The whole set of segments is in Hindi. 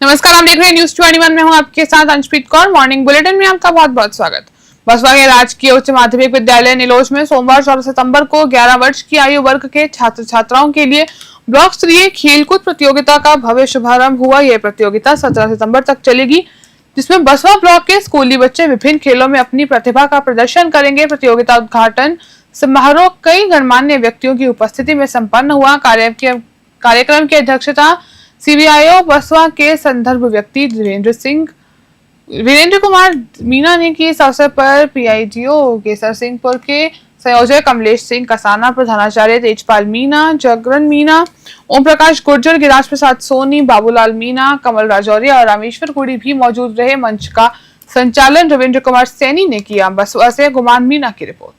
नमस्कार, आप देख रहे हैं न्यूज 21 में हूं आपके साथ अंशप्रीत कौर। मॉर्निंग बुलेटिन में आपका बहुत बहुत स्वागत। बसपा के राजकीय उच्च माध्यमिक विद्यालय निलोज में सोमवार 14 सितंबर को 11 वर्ष की आयु वर्ग के छात्र छात्राओं के लिए ब्लॉक स्तरीय खेलकूद प्रतियोगिता का भव्य शुभारंभ हुआ। यह प्रतियोगिता 17 सितंबर तक चलेगी, जिसमें बसपा ब्लॉक के स्कूली बच्चे विभिन्न खेलों में अपनी प्रतिभा का प्रदर्शन करेंगे। प्रतियोगिता उद्घाटन समारोह कई गणमान्य व्यक्तियों की उपस्थिति में संपन्न हुआ। कार्यक्रम की अध्यक्षता सीबीआईओ बसपा के संदर्भ व्यक्ति वीरेंद्र कुमार मीना ने की। इस अवसर पर पीआईडीओ केसर सिंहपुर के संयोजक कमलेश सिंह कसाना, प्रधानाचार्य तेजपाल मीना, जगरन मीना, ओम प्रकाश गुर्जर, गिराज प्रसाद सोनी, बाबूलाल मीना, कमल राजौरिया और रामेश्वर गुड़ी भी मौजूद रहे। मंच का संचालन रविंद्र कुमार सैनी ने किया। बसपा से गुमान मीना की रिपोर्ट।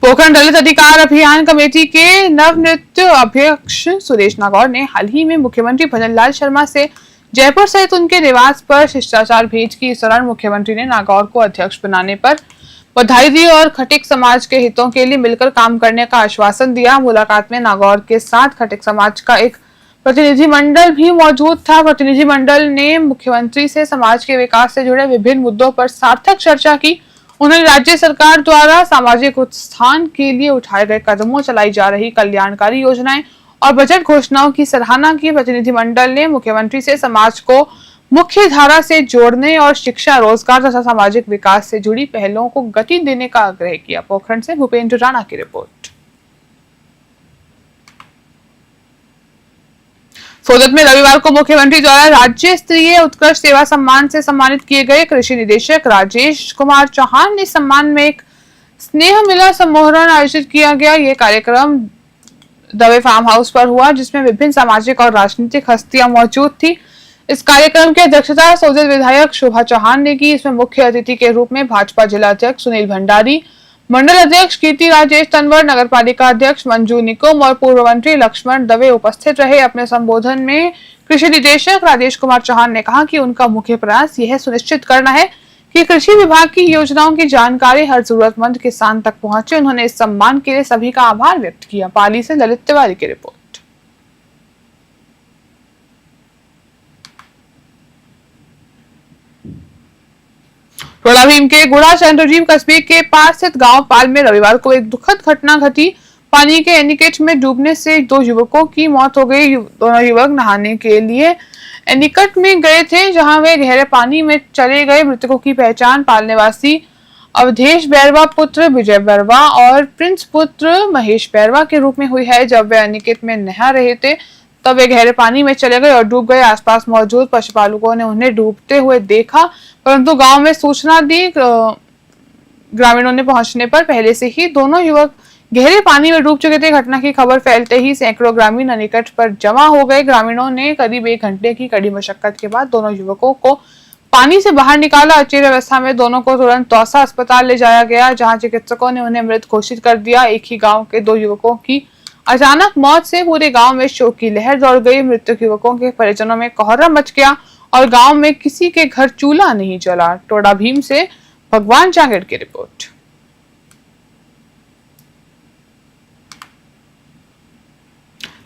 पोखरण दलित अधिकार अभियान कमेटी के नवनियुक्त अध्यक्ष सुरेश नागौर ने हाल ही में मुख्यमंत्री भजनलाल शर्मा से जयपुर सहित उनके निवास पर शिष्टाचार भेंट की। इस दौरान मुख्यमंत्री ने नागौर को अध्यक्ष बनाने पर बधाई दी और खटिक समाज के हितों के लिए मिलकर काम करने का आश्वासन दिया। मुलाकात में नागौर के साथ खटिक समाज का एक प्रतिनिधिमंडल भी मौजूद था। प्रतिनिधिमंडल ने मुख्यमंत्री से समाज के विकास से जुड़े विभिन्न मुद्दों पर सार्थक चर्चा की। उन्होंने राज्य सरकार द्वारा सामाजिक उत्थान के लिए उठाए गए कदमों, चलाई जा रही कल्याणकारी योजनाएं और बजट घोषणाओं की सराहना की। प्रतिनिधिमंडल ने मुख्यमंत्री से समाज को मुख्य धारा से जोड़ने और शिक्षा, रोजगार तथा सामाजिक विकास से जुड़ी पहलों को गति देने का आग्रह किया। पोखरण से भूपेंद्र राणा की रिपोर्ट। सोदत में रविवार को मुख्यमंत्री द्वारा राज्य स्तरीय उत्कृष्ट सेवा सम्मान से सम्मानित किए गए कृषि निदेशक राजेश कुमार चौहान ने सम्मान में एक स्नेह मिला समारोह आयोजित किया गया। यह कार्यक्रम दवे फार्म हाउस पर हुआ, जिसमें विभिन्न सामाजिक और राजनीतिक हस्तियां मौजूद थी। इस कार्यक्रम की अध्यक्षता सोदत विधायक शोभा चौहान ने की। इसमें मुख्य अतिथि के रूप में भाजपा जिला अध्यक्ष सुनील भंडारी, मंडल अध्यक्ष कीर्ति राजेश तंवर, नगर पालिका अध्यक्ष मंजू निकुम और पूर्व मंत्री लक्ष्मण दवे उपस्थित रहे। अपने संबोधन में कृषि निदेशक राजेश कुमार चौहान ने कहा कि उनका मुख्य प्रयास यह सुनिश्चित करना है कि कृषि विभाग की योजनाओं की जानकारी हर जरूरतमंद किसान तक पहुंचे। उन्होंने इस सम्मान के लिए सभी का आभार व्यक्त किया। पाली से ललित तिवारी की रिपोर्ट। टोला भीम के गुड़ा चंद्रजीव कस्बे के पास स्थित गांव पाल में रविवार को एक दुखद घटना घटी। पानी के एनीकट में डूबने से 2 युवकों की मौत हो गई। दोनों युवक नहाने के लिए एनीकट में गए थे, जहां वे गहरे पानी में चले गए। मृतकों की पहचान पाल निवासी अवधेश बैरवा पुत्र विजय बैरवा और प्रिंस पुत्र महेश बैरवा के रूप में हुई है। जब वे एनीकट में नहा रहे थे तब वे गहरे पानी में चले गए और डूब गए। आसपास मौजूद पशुपालकों ने उन्हें डूबते हुए देखा, परंतु गांव में सूचना दी। ग्रामीणों ने पहुंचने पर पहले से ही दोनों युवक गहरे पानी में डूब चुके थे। घटना की खबर फैलते ही सैकड़ों ग्रामीण निकट पर जमा हो गए। ग्रामीणों ने करीब 1 घंटे की कड़ी मशक्कत के बाद दोनों युवकों को पानी से बाहर निकाला। अचेत अवस्था में दोनों को तुरंत तौसा अस्पताल ले जाया गया, जहाँ चिकित्सकों ने उन्हें मृत घोषित कर दिया। एक ही गाँव के 2 युवकों की अचानक मौत से पूरे गांव में शोक की लहर दौड़ गई। मृतक युवकों के परिजनों में कोहराम मच गया और गांव में किसी के घर चूल्हा नहीं जला। टोडा भीम से भगवान जांगड़ की रिपोर्ट।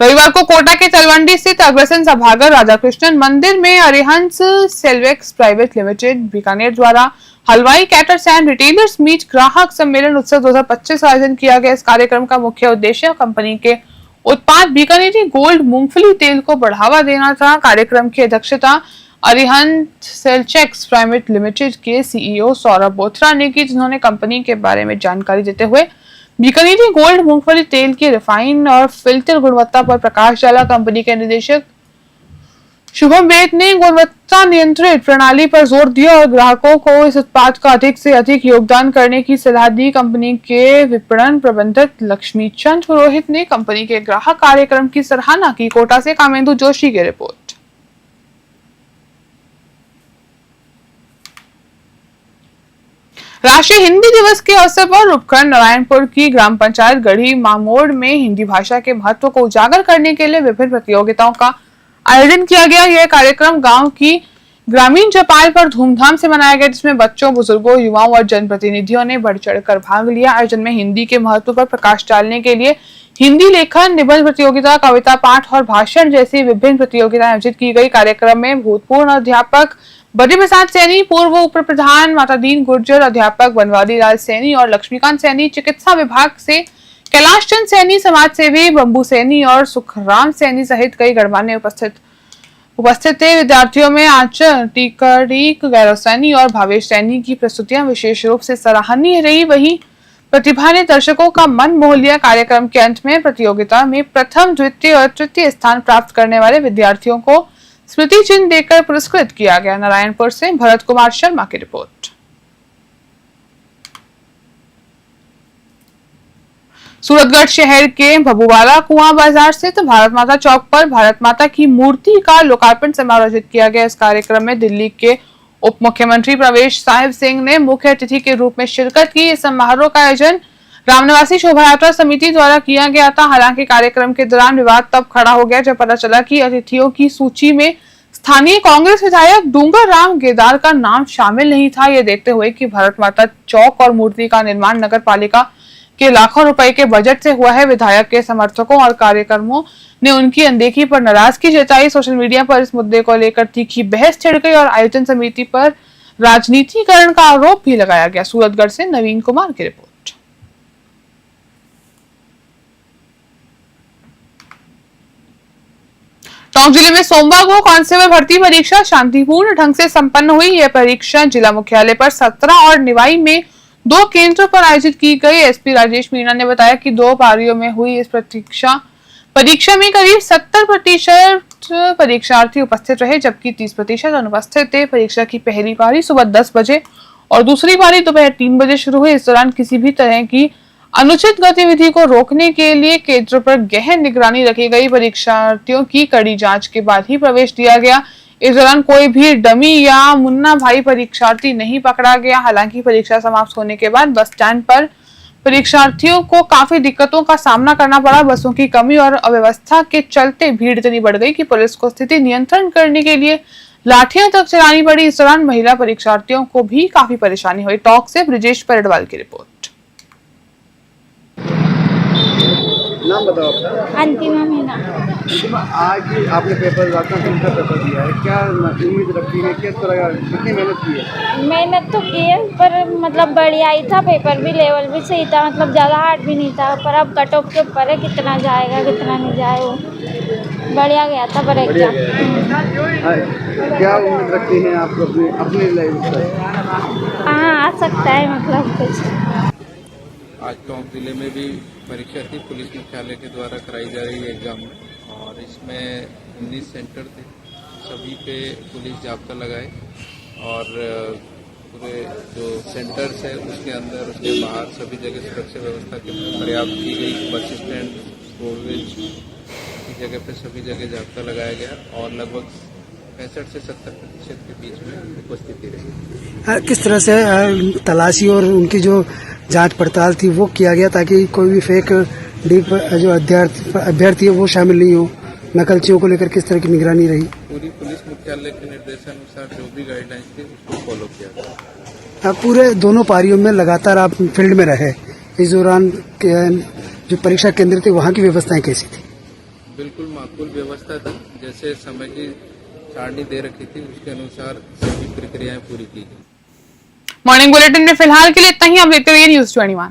रविवार को कोटा के तलवंडी स्थित अग्रसेन सभागार राधाकृष्णन मंदिर में अरिहंस सेल्वेक्स प्राइवेट लिमिटेड बीकानेर द्वारा हलवाई कैटर्स एंड रिटेलर्स मीट ग्राहक सम्मेलन उत्सव 2025 का आयोजन किया गया। इस कार्यक्रम का मुख्य उद्देश्य कंपनी के उत्पाद बीकानेरी गोल्ड मूंगफली तेल को बढ़ावा देना था। कार्यक्रम की अध्यक्षता अरिहंत सेल्वेक्स प्राइवेट लिमिटेड के सीईओ सौरभ बोथरा ने की, जिन्होंने कंपनी के बारे में जानकारी देते हुए बीकानेरी गोल्ड मूंगफली तेल की रिफाइन और फिल्टर गुणवत्ता पर प्रकाश डाला। कंपनी के निदेशक शुभम वेद ने गुणवत्ता नियंत्रित प्रणाली पर जोर दिया और ग्राहकों को इस उत्पाद का अधिक से अधिक योगदान करने की सलाह दी। कंपनी के विपणन प्रबंधक लक्ष्मी चंद पुरोहित ने कंपनी के ग्राहक कार्यक्रम की सराहना की। कोटा से कामेंदु जोशी की रिपोर्ट। राष्ट्रीय हिंदी दिवस के अवसर पर उपखंड नारायणपुर की ग्राम पंचायत गढ़ी मामोड़ में हिंदी भाषा के महत्व को उजागर करने के लिए विभिन्न प्रतियोगिताओं का आयोजन किया गया। यह कार्यक्रम गांव की ग्रामीण चौपाल पर धूमधाम से मनाया गया, जिसमें बच्चों, बुजुर्गों, युवाओं और जनप्रतिनिधियों ने बढ़ चढ़कर भाग लिया। आयोजन में हिंदी के महत्व पर प्रकाश डालने के लिए हिंदी लेखन, निबंध प्रतियोगिता, कविता पाठ और भाषण जैसी विभिन्न प्रतियोगिताएं आयोजित की गई। कार्यक्रम में भूतपूर्व अध्यापक बद्री प्रसाद सैनी, पूर्व उप प्रधान माता दीन गुर्जर, अध्यापक बनवारी लाल सैनी और लक्ष्मीकांत सैनी, चिकित्सा विभाग से कैलाश चंद सैनी, समाज सेवी बंबू सैनी और सुखराम सैनी सहित कई गणमान्य उपस्थित थे। विद्यार्थियों में आंचल टीकरीक, गैरव सैनी और भावेश सैनी की प्रस्तुतियां विशेष रूप से सराहनीय रही। वहीं प्रतिभा ने दर्शकों का मन मोह लिया। कार्यक्रम के अंत में प्रतियोगिता में प्रथम, द्वितीय और तृतीय स्थान प्राप्त करने वाले विद्यार्थियों को स्मृति चिन्ह देकर पुरस्कृत किया गया। नारायणपुर से भरत कुमार शर्मा की रिपोर्ट। सूरतगढ़ शहर के भबुवाला कुआं बाजार स्थित भारत माता चौक पर भारत माता की मूर्ति का लोकार्पण समारोह आयोजित किया गया। इस कार्यक्रम में दिल्ली के उप मुख्यमंत्री प्रवेश साहिब सिंह ने मुख्य अतिथि के रूप में शिरकत की। इस समारोह का आयोजन रामनिवासी शोभा यात्रा समिति द्वारा किया गया था। हालांकि कार्यक्रम के दौरान विवाद तब खड़ा हो गया जब पता चला कि अतिथियों की सूची में स्थानीय कांग्रेस विधायक डूंगर राम गेदार का नाम शामिल नहीं था। यह देखते हुए कि भारत माता चौक और मूर्ति का निर्माण नगर पालिका के लाखों रुपए के बजट से हुआ है, विधायक के समर्थकों और कार्यकर्ताओं ने उनकी अनदेखी पर नाराजगी जताई। सोशल मीडिया पर इस मुद्दे को लेकर तीखी बहस छिड़ गई और आयोजन समिति पर राजनीतिकरण का आरोप भी लगाया गया। सूरतगढ़ से नवीन कुमार की रिपोर्ट। टोंक जिले में सोमवार को कांस्टेबल भर्ती परीक्षा शांतिपूर्ण ढंग से संपन्न हुई। यह परीक्षा जिला मुख्यालय पर 17 और निवाई में 2 केंद्रों पर आयोजित की गई। एसपी राजेश मीणा ने बताया कि 2 पारियों में हुई इस परीक्षा में करीब 70% परीक्षार्थी उपस्थित रहे, जबकि 30% अनुपस्थित थे। परीक्षा की पहली पारी सुबह 10 बजे और दूसरी पारी दोपहर 3 बजे शुरू हुई। इस दौरान किसी भी तरह की अनुचित गतिविधि को रोकने के लिए केंद्र पर गहन निगरानी रखी गई। परीक्षार्थियों की कड़ी जांच के बाद ही प्रवेश दिया गया। इस दौरान कोई भी डमी या मुन्ना भाई परीक्षार्थी नहीं पकड़ा गया। हालांकि परीक्षा समाप्त होने के बाद बस स्टैंड पर परीक्षार्थियों को काफी दिक्कतों का सामना करना पड़ा। बसों की कमी और अव्यवस्था के चलते भीड़ इतनी बढ़ गई कि पुलिस को स्थिति नियंत्रण करने के लिए लाठियां तक चलानी पड़ी। इस दौरान महिला परीक्षार्थियों को भी काफी परेशानी हुई। टॉक से ब्रिजेश परडवाल की रिपोर्ट। नाम बताओ आपका। अंतिमा मीना। आज आपने पेपर दिया है, क्या उम्मीद रखी है, किस तरह का, कितनी मेहनत की है? मेहनत तो की है, पर मतलब बढ़िया ही था। पेपर भी लेवल भी सही था, मतलब ज़्यादा हार्ड भी नहीं था। पर अब कट ऑफ के ऊपर है, कितना जाएगा कितना नहीं जाए, वो बढ़िया गया था। पर एग्जाम क्या उम्मीद रखती हैं आप अपनी लाइफ से? हाँ, आ सकता है मतलब कुछ। आज टोंक जिले में भी परीक्षा थी, पुलिस मुख्यालय के द्वारा कराई जा रही है एग्जाम में, और इसमें 19 सेंटर थे। सभी पे पुलिस जाब्ता लगाए और पूरे जो सेंटर्स है उसके अंदर उसके बाहर सभी जगह सुरक्षा व्यवस्था के पर्याप्त की गई। बस स्टैंड, रोडवेज की जगह पे सभी जगह जाब्ता लगाया गया और लगभग 65 से 70% के बीच में उपस्थिति रही। किस तरह से तलाशी और उनकी जो जांच पड़ताल थी वो किया गया ताकि कोई भी फेक जो अभ्यर्थी है वो शामिल नहीं हो? नकलचियों को लेकर किस तरह की निगरानी रही? पूरी पुलिस मुख्यालय के निर्देशानुसार जो भी गाइडलाइंस थी उसको फॉलो किया गया। पूरे दोनों पारियों में लगातार आप फील्ड में रहे, इस दौरान जो परीक्षा केंद्र थे वहाँ की व्यवस्थाएं कैसी थी? बिल्कुल माकूल व्यवस्था थी, जैसे समय की सारणी दे रखी थी उसके अनुसार सभी प्रक्रियाएं पूरी की गई। मॉर्निंग बुलेटिन में फिलहाल के लिए इतना ही। आप देखते रहिए न्यूज़ 21।